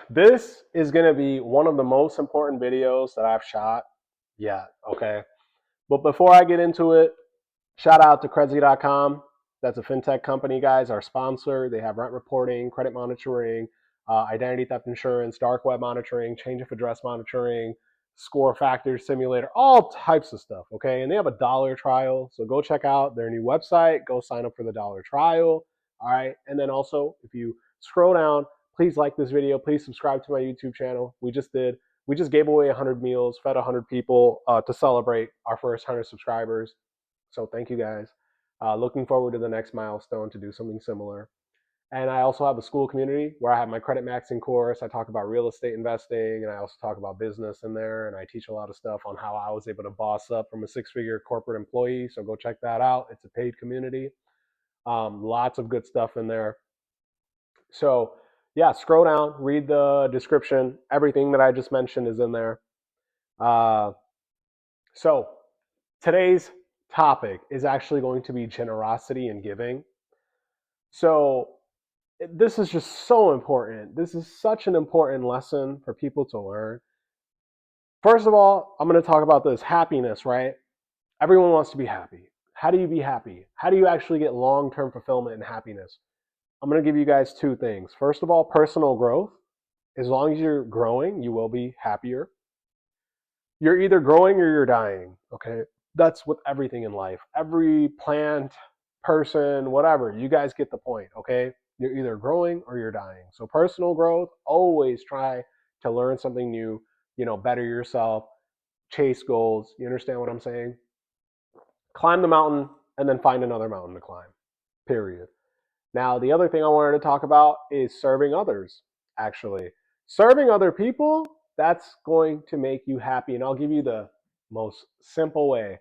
This is going to be one of the most important videos that I've shot yet, okay? But before I get into it, shout out to Credzly.com. That's a fintech company, guys, our sponsor. They have rent reporting, credit monitoring, identity theft insurance, dark web monitoring, change of address monitoring, score factor simulator, all types of stuff, okay? And they have a dollar trial. So go check out their new website. Go sign up for the dollar trial, all right? And then also, if you scroll down, please like this video. Please subscribe to my YouTube channel. We just gave away 100 meals, fed 100 people to celebrate our first 100 subscribers. So thank you guys. Looking forward to the next milestone to do something similar. And I also have a school community where I have my credit maxing course. I talk about real estate investing, and I also talk about business in there. And I teach a lot of stuff on how I was able to boss up from a six-figure corporate employee. So go check that out. It's a paid community. Lots of good stuff in there. So yeah, scroll down, read the description. Everything that I just mentioned is in there. Uh, so today's topic is actually going to be generosity and giving. So this is just so important. This is such an important lesson for people to learn. First of all, I'm going to talk about this happiness, right? Everyone wants to be happy. How do you be happy? How do you actually get long-term fulfillment and happiness? I'm going to give you guys two things. First of all, personal growth. As long as you're growing, you will be happier. You're either growing or you're dying, okay? That's with everything in life. Every plant, person, whatever, you guys get the point, okay? You're either growing or you're dying. So personal growth, always try to learn something new, better yourself, chase goals. You understand what I'm saying? Climb the mountain and then find another mountain to climb. Period. Now, the other thing I wanted to talk about is serving others, actually. Serving other people, that's going to make you happy. And I'll give you the most simple way.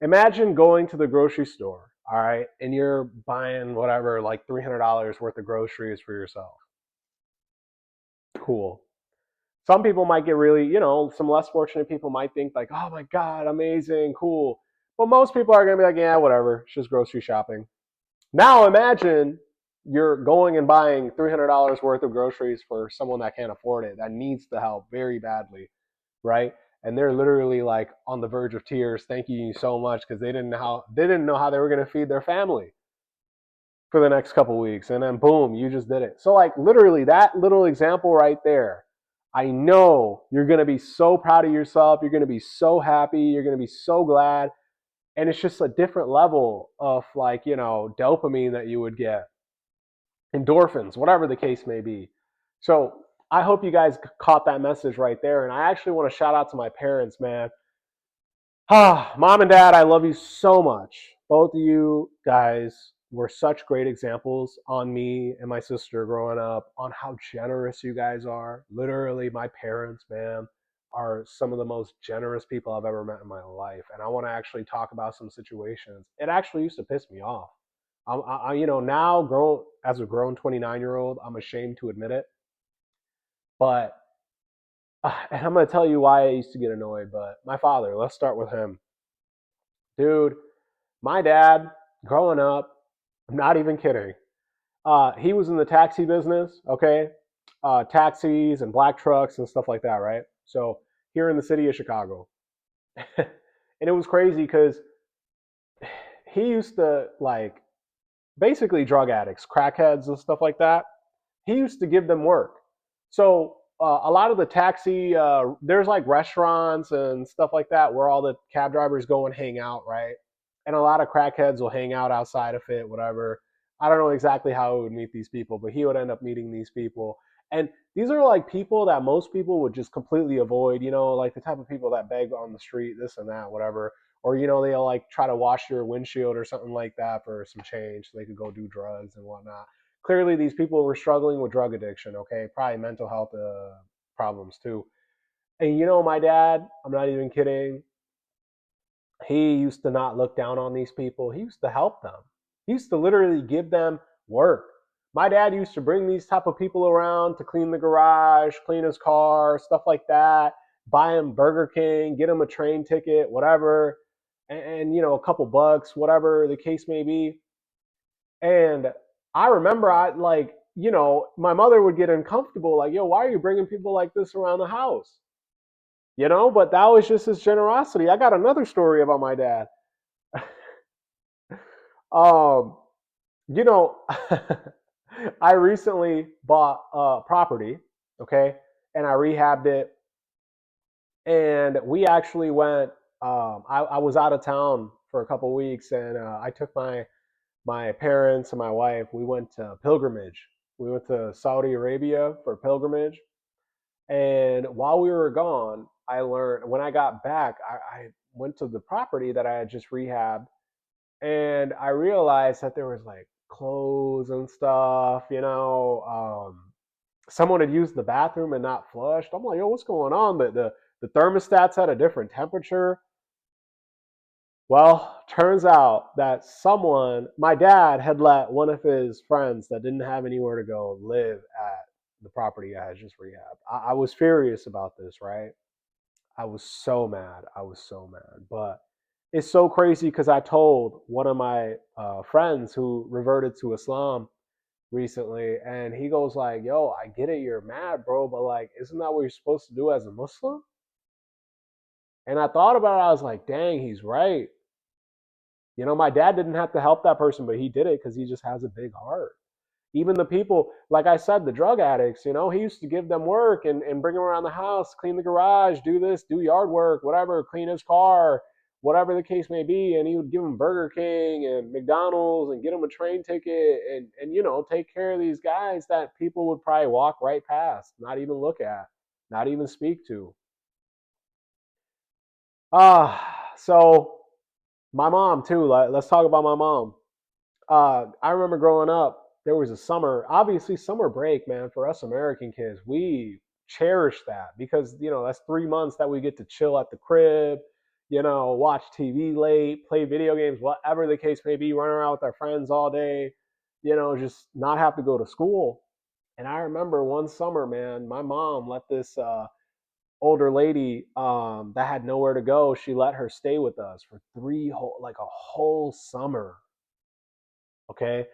Imagine going to the grocery store, all right, and you're buying whatever, like $300 worth of groceries for yourself. Cool. Some people might get really, some less fortunate people might think, like, oh my God, amazing, cool. But most people are going to be like, yeah, whatever, it's just grocery shopping. Now imagine you're going and buying $300 worth of groceries for someone that can't afford it, that needs the help very badly, right? And they're literally like on the verge of tears, thanking you so much because they didn't know how they were going to feed their family for the next couple weeks, and then boom, you just did it. So like literally that little example right there, I know you're going to be so proud of yourself. You're going to be so happy. You're going to be so glad, and it's just a different level of like dopamine that you would get, endorphins, whatever the case may be. So I hope you guys caught that message right there. And I actually want to shout out to my parents, man. Mom and dad, I love you so much. Both of you guys were such great examples on me and my sister growing up, on how generous you guys are. Literally, my parents, man, are some of the most generous people I've ever met in my life. And I want to actually talk about some situations. It actually used to piss me off. Now grown as a grown 29-year-old, I'm ashamed to admit it. But and I'm gonna tell you why I used to get annoyed. But my father, let's start with him, dude. My dad, growing up, I'm not even kidding. He was in the taxi business, okay, taxis and black trucks and stuff like that, right? So here in the city of Chicago, and it was crazy because he used to like basically drug addicts, crackheads, and stuff like that. He used to give them work. So a lot of the taxi, there's like restaurants and stuff like that where all the cab drivers go and hang out, right? And a lot of crackheads will hang out outside of it, whatever. I don't know exactly how he would meet these people, but he would end up meeting these people. And these are like people that most people would just completely avoid, like the type of people that beg on the street, this and that, whatever. Or, they'll like try to wash your windshield or something like that for some change so they could go do drugs and whatnot. Clearly, these people were struggling with drug addiction, okay? Probably mental health problems too. And my dad, I'm not even kidding, he used to not look down on these people. He used to help them. He used to literally give them work. My dad used to bring these type of people around to clean the garage, clean his car, stuff like that, buy him Burger King, get him a train ticket, whatever, and a couple bucks, whatever the case may be. And I remember I like my mother would get uncomfortable, like, yo, why are you bringing people like this around the house? But that was just his generosity. I got another story about my dad. Um, you know, I recently bought a property, okay, and I rehabbed it, and we actually went. I was out of town for a couple weeks, and I took my parents and my wife. We went to pilgrimage. We went to Saudi Arabia for pilgrimage, and while we were gone, I learned when I got back, I went to the property that I had just rehabbed, and I realized that there was like clothes and stuff. Someone had used the bathroom and not flushed. I'm like, yo, what's going on? The thermostats had a different temperature. Well, turns out that my dad had let one of his friends that didn't have anywhere to go live at the property I had just rehabbed. I was furious about this, right? I was so mad. I was so mad. But it's so crazy because I told one of my friends who reverted to Islam recently, and he goes like, "Yo, I get it, you're mad, bro, but like, isn't that what you're supposed to do as a Muslim?" And I thought about it. I was like, "Dang, he's right." My dad didn't have to help that person, but he did it because he just has a big heart. Even the people, like I said, the drug addicts, he used to give them work and bring them around the house, clean the garage, do this, do yard work, whatever, clean his car, whatever the case may be. And he would give them Burger King and McDonald's and get them a train ticket and take care of these guys that people would probably walk right past, not even look at, not even speak to. So my mom, too. Let's talk about my mom. I remember growing up, there was a summer, obviously summer break, man, for us American kids. We cherish that because, that's 3 months that we get to chill at the crib, watch TV late, play video games, whatever the case may be, run around with our friends all day, just not have to go to school. And I remember one summer, man, my mom let this older lady that had nowhere to go, she let her stay with us for like a whole summer. Okay.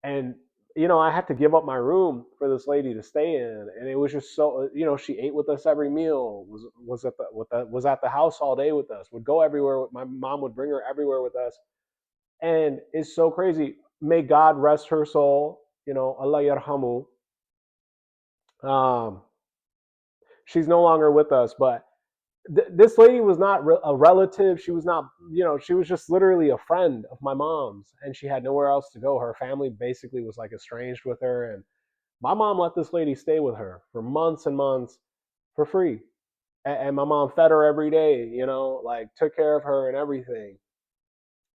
And I had to give up my room for this lady to stay in, and it was just so she ate with us every meal, was at the house all day with us, would go everywhere. My mom would bring her everywhere with us, and it's so crazy. May God rest her soul. Allah yarhamu. Um, she's no longer with us, but this lady was not a relative. She was not, she was just literally a friend of my mom's, and she had nowhere else to go. Her family basically was like estranged with her, and my mom let this lady stay with her for months and months for free. And my mom fed her every day, like took care of her and everything.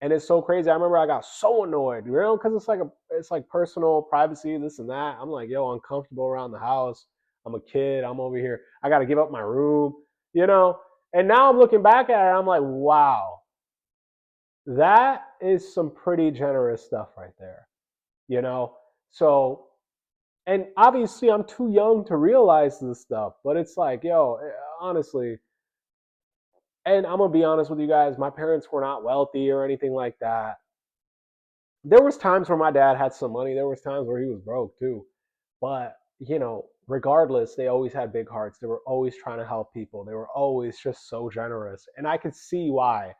And it's so crazy. I remember I got so annoyed, because it's like personal privacy, this and that. I'm like, yo, uncomfortable around the house. I'm a kid. I'm over here. I got to give up my room, you know. And now I'm looking back at it. I'm like, wow, that is some pretty generous stuff right there, you know. So, and obviously, I'm too young to realize this stuff, but it's like, yo, honestly, and I'm gonna be honest with you guys, my parents were not wealthy or anything like that. There was times where my dad had some money. There was times where he was broke too. But, regardless, they always had big hearts. They were always trying to help people. They were always just so generous. And I could see why,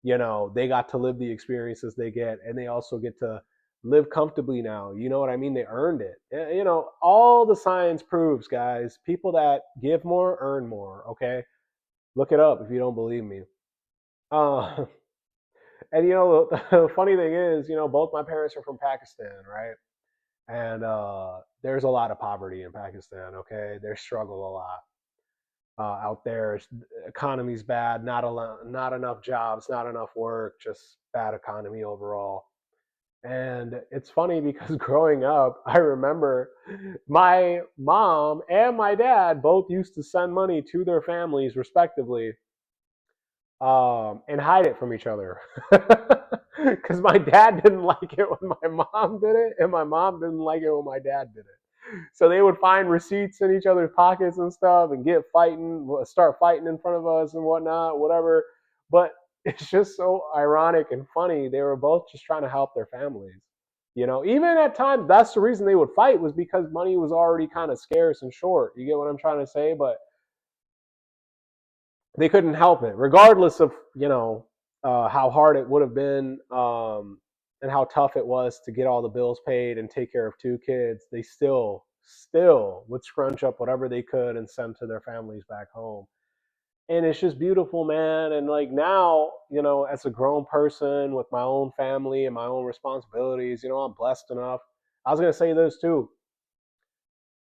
they got to live the experiences they get, and they also get to live comfortably now. You know what I mean? They earned it. All the science proves, guys, people that give more earn more, okay? Look it up if you don't believe me. Uh, and the funny thing is, both my parents are from Pakistan, right? And there's a lot of poverty in Pakistan. Okay, they struggle a lot out there. Economy's bad, not enough jobs, not enough work, just bad economy overall. And it's funny because growing up, I remember my mom and my dad both used to send money to their families respectively, and hide it from each other. Because my dad didn't like it when my mom did it, and my mom didn't like it when my dad did it. So they would find receipts in each other's pockets and stuff, and start fighting in front of us and whatnot, whatever. But it's just so ironic and funny. They were both just trying to help their families. Even at times, that's the reason they would fight, was because money was already kind of scarce and short. You get what I'm trying to say? But they couldn't help it, regardless of how hard it would have been, and how tough it was to get all the bills paid and take care of two kids. They still would scrunch up whatever they could and send to their families back home. And it's just beautiful, man. And like now, as a grown person with my own family and my own responsibilities, I'm blessed enough. I was gonna say this too.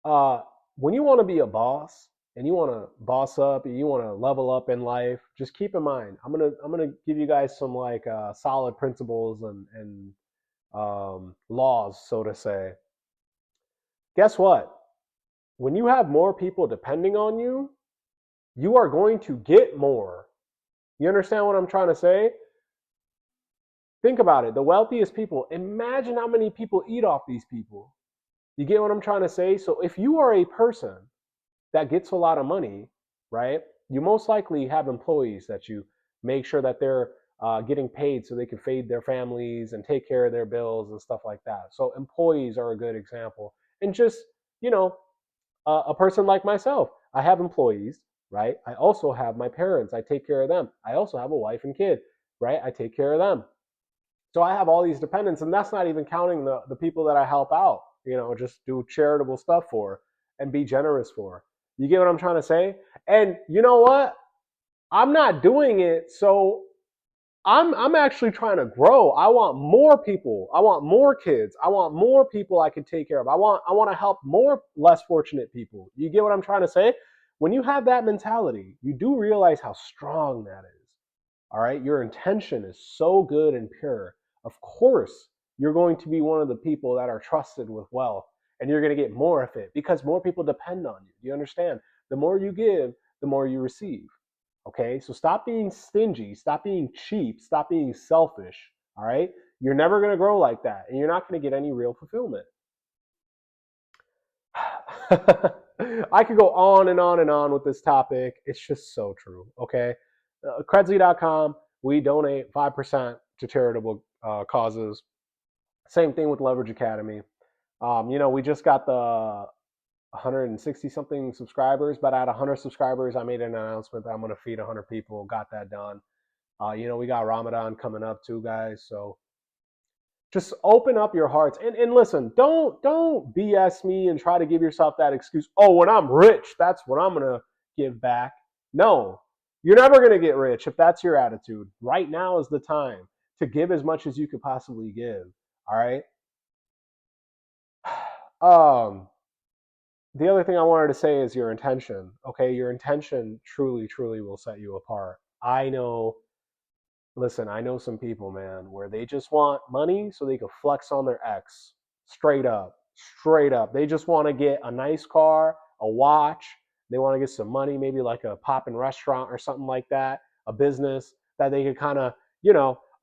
uh, when you want to be a boss and you want to boss up and you want to level up in life, just keep in mind, I'm gonna give you guys some like solid principles and laws, so to say. Guess what? When you have more people depending on you, you are going to get more. You understand what I'm trying to say? Think about it. The wealthiest people, imagine how many people eat off these people. You get what I'm trying to say? So if you are a person that gets a lot of money, right? You most likely have employees that you make sure that they're getting paid so they can feed their families and take care of their bills and stuff like that. So employees are a good example. And just, you know, a person like myself, I have employees, right? I also have my parents. I take care of them. I also have a wife and kid, right? I take care of them. So I have all these dependents, and that's not even counting the people that I help out, just do charitable stuff for and be generous for. You get what I'm trying to say? And you know what? I'm not doing it, so I'm actually trying to grow. I want more people. I want more kids. I want more people I can take care of. I want to help more less fortunate people. You get what I'm trying to say? When you have that mentality, you do realize how strong that is. All right, your intention is so good and pure. Of course, you're going to be one of the people that are trusted with wealth, and you're going to get more of it because more people depend on you. Do you understand? The more you give, the more you receive. Okay, so stop being stingy, stop being cheap, stop being selfish. All right, you're never going to grow like that, and you're not going to get any real fulfillment. I could go on and on and on with this topic. It's just so true. Okay. Credzly.com, we donate 5% to charitable causes. Same thing with Leverage Academy. We just got the 160 something subscribers, but at 100 subscribers, I made an announcement that I'm going to feed 100 people. Got that done. We got Ramadan coming up too, guys. So just open up your hearts and listen. Don't BS me and try to give yourself that excuse. Oh, when I'm rich, that's what I'm gonna give back. No, you're never gonna get rich if that's your attitude. Right now is the time to give as much as you could possibly give. All right. The other thing I wanted to say is your intention. Okay, your intention truly, truly will set you apart. I know. Listen, I know some people, man, where they just want money so they can flex on their ex. Straight up. Straight up. They just want to get a nice car, a watch. They want to get some money, maybe like a poppin' restaurant or something like that, a business that they could kind of,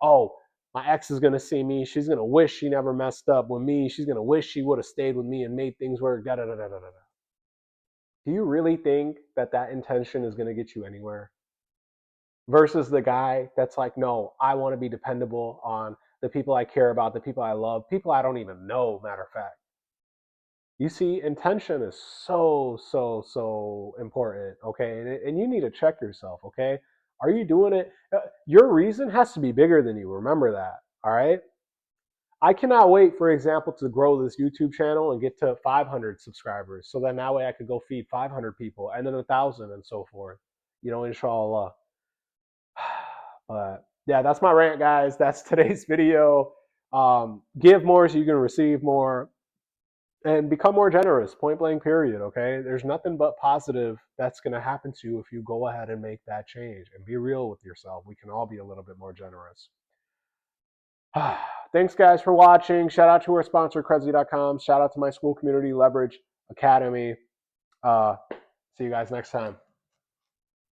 oh, my ex is going to see me. She's going to wish she never messed up with me. She's going to wish she would have stayed with me and made things work. Da, da, da, da, da, da. Do you really think that that intention is going to get you anywhere? Versus the guy that's like, no, I want to be dependable on the people I care about, the people I love, people I don't even know, matter of fact. You see, intention is so, so, so important, okay? And you need to check yourself, okay? Are you doing it? Your reason has to be bigger than you. Remember that, all right? I cannot wait, for example, to grow this YouTube channel and get to 500 subscribers. So then that way I could go feed 500 people and then 1,000 and so forth, inshallah. But yeah, that's my rant, guys. That's today's video. Give more so you can receive more and become more generous, point blank, period. Okay. There's nothing but positive that's going to happen to you if you go ahead and make that change and be real with yourself. We can all be a little bit more generous. Thanks, guys, for watching. Shout out to our sponsor, Credzly.com. Shout out to my school community, Leverage Academy. See you guys next time.